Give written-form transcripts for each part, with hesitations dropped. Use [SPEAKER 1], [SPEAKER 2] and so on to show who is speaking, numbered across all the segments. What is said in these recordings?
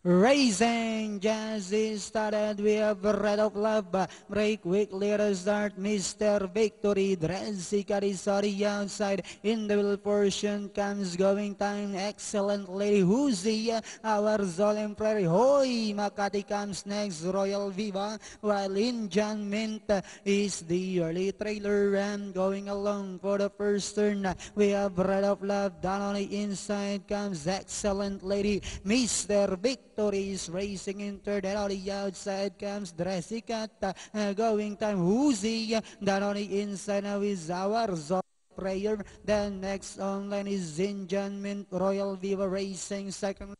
[SPEAKER 1] Racing just started. We have Red of Love. Break quick, let us start. Mr. Victory. Dressica is on the outside. In the middle portion comes going time. Excellent lady. Huzi. Our Zolem Prairie. Hoy. Makati comes next. Royal Viva. While Indian Mint is the early trailer. And going along for the first turn. We have Red of Love. Down on the inside comes Excellent Lady. Mr. Victory is racing in third, and on the outside comes Dressica. Going time Huzi. Down on the inside now is our Prayer. Then next online is Zinjan Mint. Royal Viva racing second.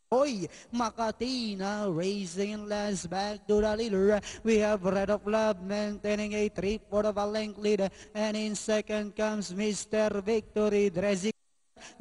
[SPEAKER 1] Hoy, Makati now racing in last, back to the leader. We have Red of Love maintaining a 3/4 of a length lead. And in second comes Mr. Victory. Dressica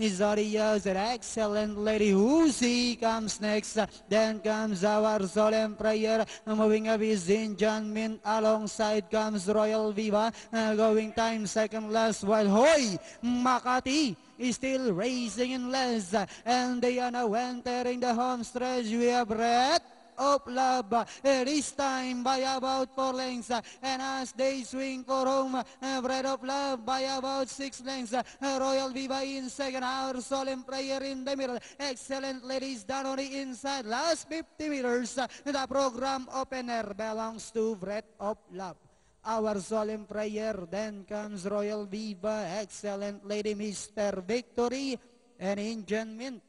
[SPEAKER 1] Nizarios, an excellent lady. Huzi comes next. Then comes our Solemn Prayer. Moving up is Zinjan Mint. Alongside comes Royal Viva. Going time second last, while Hoy Makati is still racing in last. And they are now entering the home stretch. We have Red of Love. This time by about 4 lengths. And as they swing for home, Red of Love by about 6 lengths. Royal Viva in second. Our Solemn Prayer in the middle. Excellent ladies down on the inside. Last 50 meters. The program opener belongs to Red of Love. Our Solemn Prayer. Then comes Royal Viva. Excellent lady Mr. Victory. And Indian Mint.